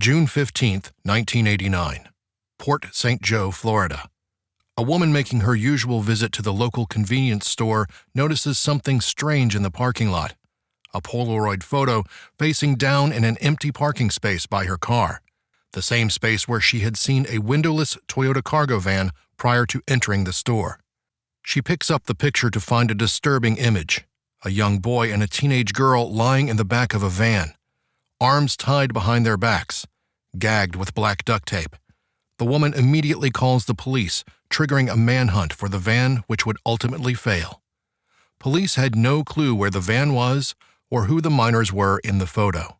June 15, 1989. Port St. Joe, Florida. A woman making her usual visit to the local convenience store notices something strange in the parking lot. A Polaroid photo facing down in an empty parking space by her car, the same space where she had seen a windowless Toyota cargo van prior to entering the store. She picks up the picture to find a disturbing image: a young boy and a teenage girl lying in the back of a van, arms tied behind their backs, gagged with black duct tape. The woman immediately calls the police, triggering a manhunt for the van, which would ultimately fail. Police had no clue where the van was or who the minors were in the photo.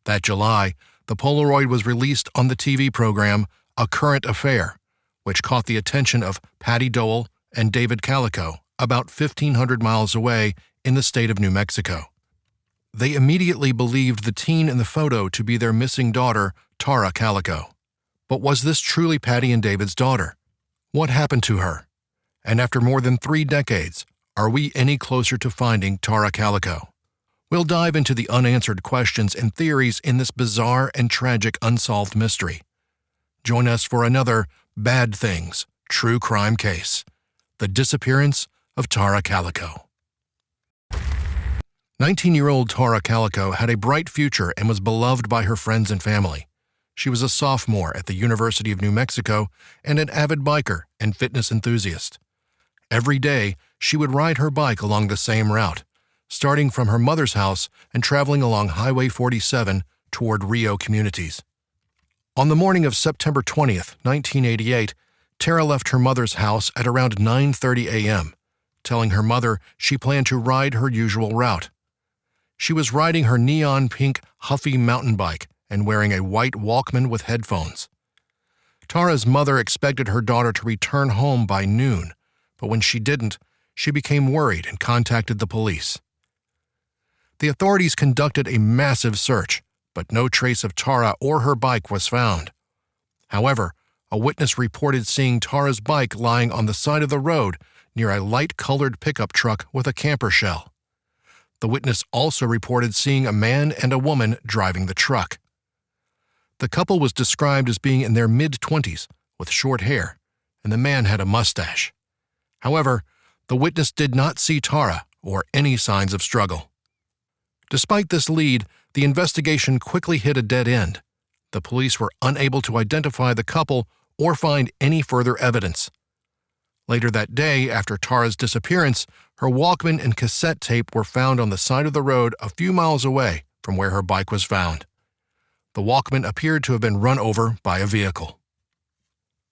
That July, the Polaroid was released on the TV program A Current Affair, which caught the attention of Patty Dole and David Calico, about 1,500 miles away in the state of New Mexico. They immediately believed the teen in the photo to be their missing daughter, Tara Calico. But was this truly Patty and David's daughter? What happened to her? And after more than 3 decades, are we any closer to finding Tara Calico? We'll dive into the unanswered questions and theories in this bizarre and tragic unsolved mystery. Join us for another Bad Things true crime case: the disappearance of Tara Calico. 19-year-old Tara Calico had a bright future and was beloved by her friends and family. She was a sophomore at the University of New Mexico and an avid biker and fitness enthusiast. Every day, she would ride her bike along the same route, starting from her mother's house and traveling along Highway 47 toward Rio communities. On the morning of September 20th, 1988, Tara left her mother's house at around 9:30 a.m., telling her mother she planned to ride her usual route. She was riding her neon pink Huffy mountain bike and wearing a white Walkman with headphones. Tara's mother expected her daughter to return home by noon, but when she didn't, she became worried and contacted the police. The authorities conducted a massive search, but no trace of Tara or her bike was found. However, a witness reported seeing Tara's bike lying on the side of the road near a light-colored pickup truck with a camper shell. The witness also reported seeing a man and a woman driving the truck. The couple was described as being in their mid-20s with short hair, and the man had a mustache. However, the witness did not see Tara or any signs of struggle. Despite this lead, the investigation quickly hit a dead end. The police were unable to identify the couple or find any further evidence. Later that day, after Tara's disappearance, her Walkman and cassette tape were found on the side of the road a few miles away from where her bike was found. The Walkman appeared to have been run over by a vehicle.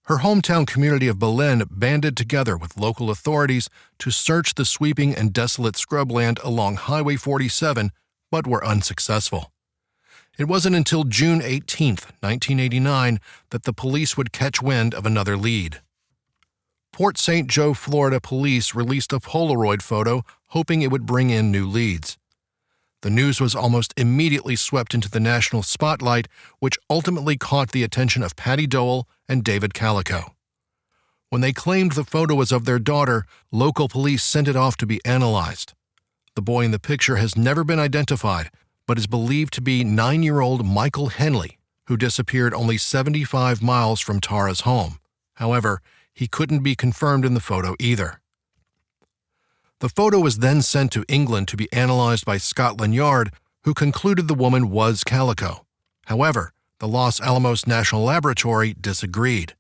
Her hometown community of Belen banded together with local authorities to search the sweeping and desolate scrubland along Highway 47, but were unsuccessful. It wasn't until June 18, 1989, that the police would catch wind of another lead. Port St. Joe, Florida police released a Polaroid photo, hoping it would bring in new leads. The news was almost immediately swept into the national spotlight, which ultimately caught the attention of Patty Dole and David Calico. When they claimed the photo was of their daughter, local police sent it off to be analyzed. The boy in the picture has never been identified, but is believed to be 9-year-old Michael Henley, who disappeared only 75 miles from Tara's home. However, he couldn't be confirmed in the photo either. The photo was then sent to England to be analyzed by Scotland Yard, who concluded the woman was Calico. However, the Los Alamos National Laboratory disagreed.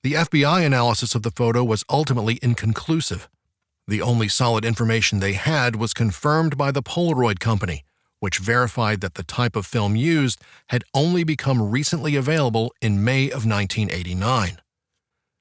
The FBI analysis of the photo was ultimately inconclusive. The only solid information they had was confirmed by the Polaroid company, which verified that the type of film used had only become recently available in May of 1989.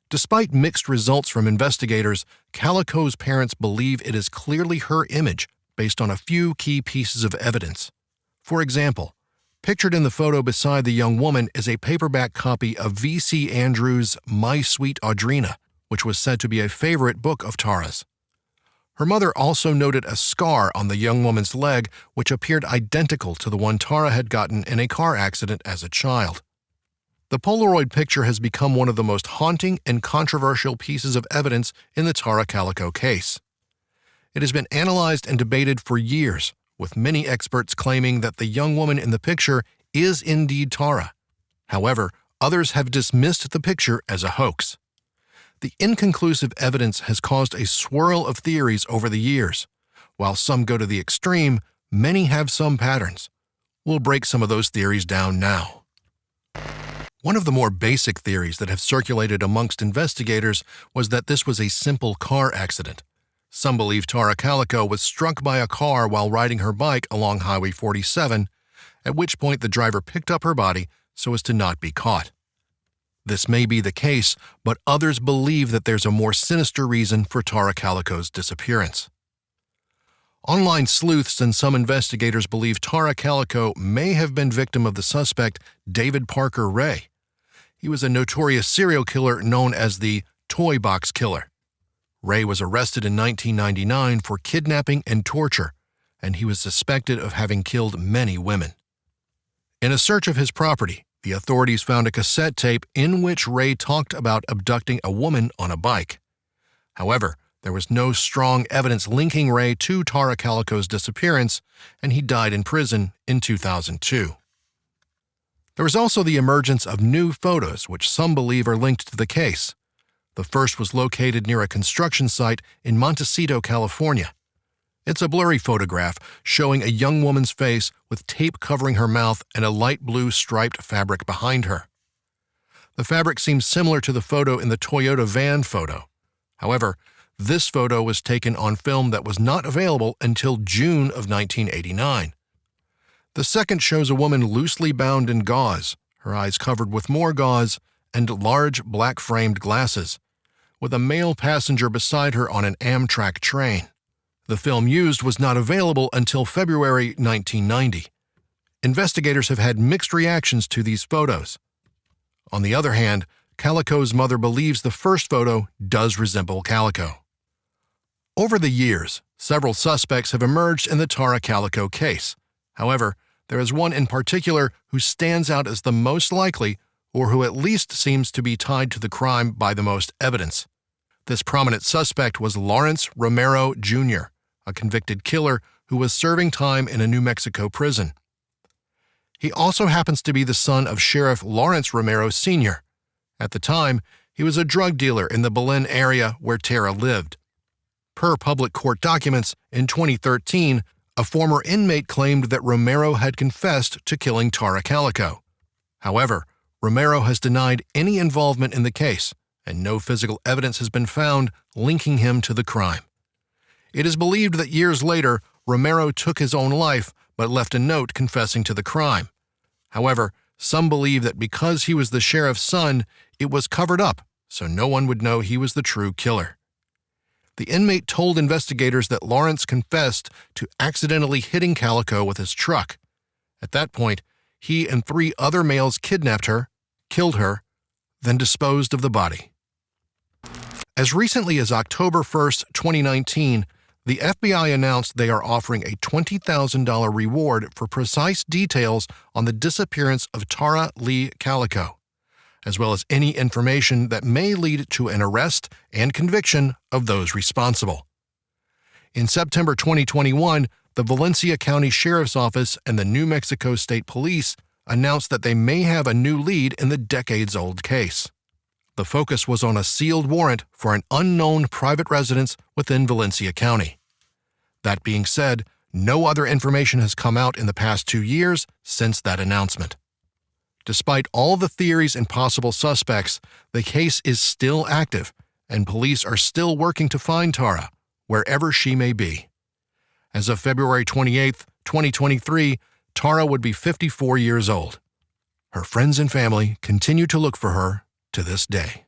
Despite mixed results from investigators, Calico's parents believe it is clearly her image based on a few key pieces of evidence. For example, pictured in the photo beside the young woman is a paperback copy of V.C. Andrews' My Sweet Audrina, which was said to be a favorite book of Tara's. Her mother also noted a scar on the young woman's leg, which appeared identical to the one Tara had gotten in a car accident as a child. The Polaroid picture has become one of the most haunting and controversial pieces of evidence in the Tara Calico case. It has been analyzed and debated for years, with many experts claiming that the young woman in the picture is indeed Tara. However, others have dismissed the picture as a hoax. The inconclusive evidence has caused a swirl of theories over the years. While some go to the extreme, many have some patterns. We'll break some of those theories down now. One of the more basic theories that have circulated amongst investigators was that this was a simple car accident. Some believe Tara Calico was struck by a car while riding her bike along Highway 47, at which point the driver picked up her body so as to not be caught. This may be the case, but others believe that there's a more sinister reason for Tara Calico's disappearance. Online sleuths and some investigators believe Tara Calico may have been victim of the suspect David Parker Ray. He was a notorious serial killer known as the Toy Box Killer. Ray was arrested in 1999 for kidnapping and torture, and he was suspected of having killed many women. In a search of his property, the authorities found a cassette tape in which Ray talked about abducting a woman on a bike. However, there was no strong evidence linking Ray to Tara Calico's disappearance, and he died in prison in 2002. There was also the emergence of new photos which some believe are linked to the case. The first was located near a construction site in Montecito, California. It's a blurry photograph showing a young woman's face with tape covering her mouth and a light blue striped fabric behind her. The fabric seems similar to the photo in the Toyota van photo. However, this photo was taken on film that was not available until June of 1989. The second shows a woman loosely bound in gauze, her eyes covered with more gauze, and large black-framed glasses, with a male passenger beside her on an Amtrak train. The film used was not available until February 1990. Investigators have had mixed reactions to these photos. On the other hand, Calico's mother believes the first photo does resemble Calico. Over the years, several suspects have emerged in the Tara Calico case. However, there is one in particular who stands out as the most likely, or who at least seems to be tied to the crime by the most evidence. This prominent suspect was Lawrence Romero, Jr., a convicted killer who was serving time in a New Mexico prison. He also happens to be the son of Sheriff Lawrence Romero, Sr. At the time, he was a drug dealer in the Belen area where Tara lived. Per public court documents, in 2013, a former inmate claimed that Romero had confessed to killing Tara Calico. However, Romero has denied any involvement in the case, and no physical evidence has been found linking him to the crime. It is believed that years later, Romero took his own life but left a note confessing to the crime. However, some believe that because he was the sheriff's son, it was covered up so no one would know he was the true killer. The inmate told investigators that Lawrence confessed to accidentally hitting Calico with his truck. At that point, he and 3 other males kidnapped her, killed her, then disposed of the body. As recently as October 1, 2019, the FBI announced they are offering a $20,000 reward for precise details on the disappearance of Tara Lee Calico, as well as any information that may lead to an arrest and conviction of those responsible. In September 2021, the Valencia County Sheriff's Office and the New Mexico State Police announced that they may have a new lead in the decades-old case. The focus was on a sealed warrant for an unknown private residence within Valencia County. That being said, no other information has come out in the past 2 years since that announcement. Despite all the theories and possible suspects, the case is still active, and police are still working to find Tara, wherever she may be. As of February 28, 2023, Tara would be 54 years old. Her friends and family continue to look for her to this day.